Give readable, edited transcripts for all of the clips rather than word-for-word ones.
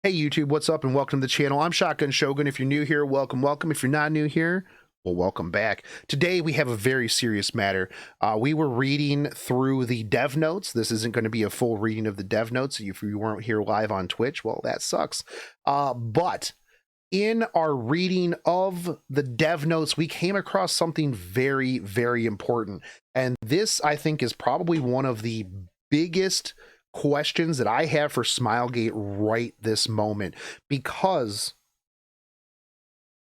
Hey YouTube, what's up and welcome to the channel. I'm Shotgun Shogun. If you're new here, welcome, welcome. If you're not new here, well, welcome back. Today we have a very serious matter. We were reading through the dev notes. This isn't going to be a full reading of the dev notes. If you weren't here live on Twitch, well, that sucks. But in our reading of the dev notes, we came across something very, very important. And this, I think, is probably one of the biggest questions that I have for Smilegate right this moment, because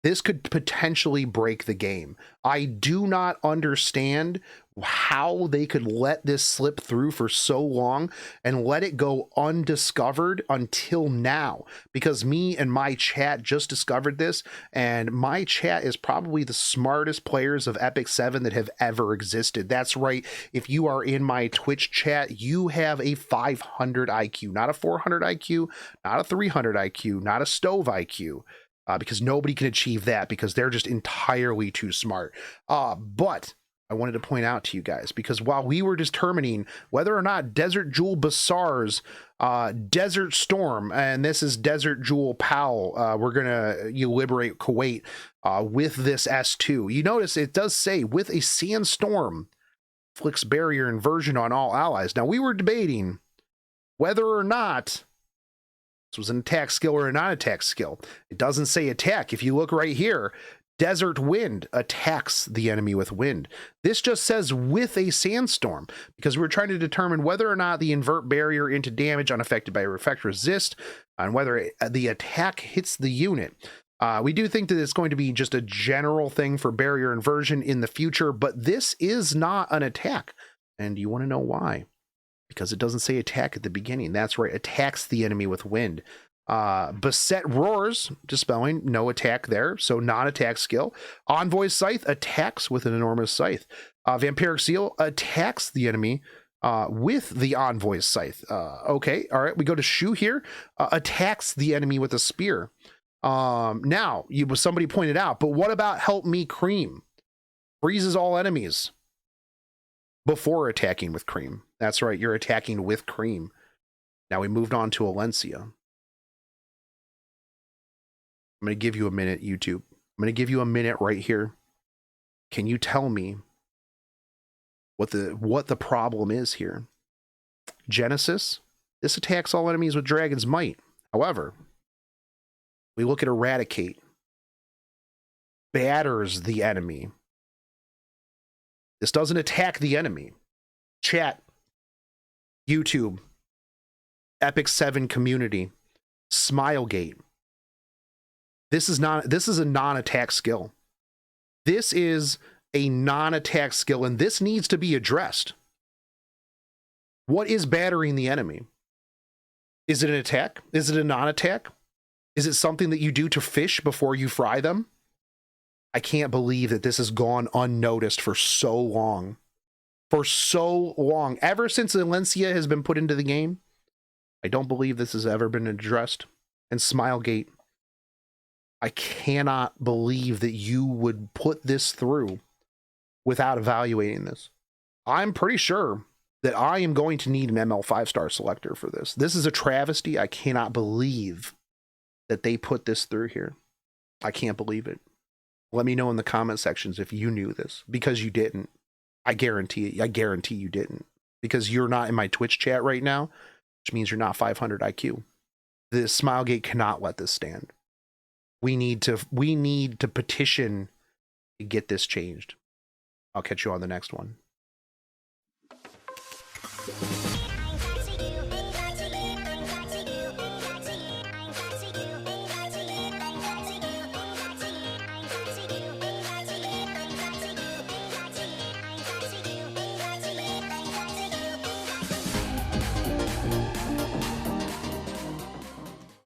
this could potentially break the game. I do not understand how they could let this slip through for so long and let it go undiscovered until now, because me and my chat just discovered this, and my chat is probably the smartest players of Epic 7 that have ever existed. That's right. If you are in my Twitch chat, you have a 500 IQ, not a 400 IQ, not a 300 IQ, not a stove IQ. Because nobody can achieve that, because they're just entirely too smart. But I wanted to point out to you guys, because while we were determining whether or not Desert Jewel Bassar's Desert Storm, and this is Desert Jewel Powell, we're gonna liberate Kuwait with this S2. You notice it does say with a sandstorm, flicks barrier inversion on all allies. Now we were debating whether or not this was an attack skill or a non-attack skill. It doesn't say attack. If you look right here, Desert Wind attacks the enemy with wind. This just says with a sandstorm, because we're trying to determine whether or not the invert barrier into damage unaffected by effect resist, and whether the attack hits the unit. We do think that it's going to be just a general thing for barrier inversion in the future, but this is not an attack. And you want to know why? Because it doesn't say attack at the beginning. That's right, attacks the enemy with wind. Beset Roars, dispelling, no attack there, so non-attack skill. Envoy Scythe attacks with an enormous scythe. Vampiric Seal attacks the enemy with the Envoy Scythe. Okay, all right, we go to Shu here, attacks the enemy with a spear. Now, somebody pointed out, but what about Help Me Cream? Freezes all enemies before attacking with cream. That's right, you're attacking with cream. Now we moved on to Alencia. I'm going to give you a minute, YouTube. I'm going to give you a minute right here. Can you tell me what the problem is here? Genesis, this attacks all enemies with Dragon's Might. However, we look at Eradicate. Batters the enemy. This doesn't attack the enemy. Chat, YouTube, Epic 7 community, Smilegate. This is a non-attack skill. This is a non-attack skill, and this needs to be addressed. What is battering the enemy? Is it an attack? Is it a non-attack? Is it something that you do to fish before you fry them? I can't believe that this has gone unnoticed for so long. For so long. Ever since Alencia has been put into the game, I don't believe this has ever been addressed. And Smilegate, I cannot believe that you would put this through without evaluating this. I'm pretty sure that I am going to need an ML 5-star selector for this. This is a travesty. I cannot believe that they put this through here. I can't believe it. Let me know in the comment sections if you knew this, because you didn't. I guarantee you didn't, because you're not in my Twitch chat right now, which means you're not 500 IQ. The Smilegate cannot let this stand. We need to petition to get this changed. I'll catch you on the next one.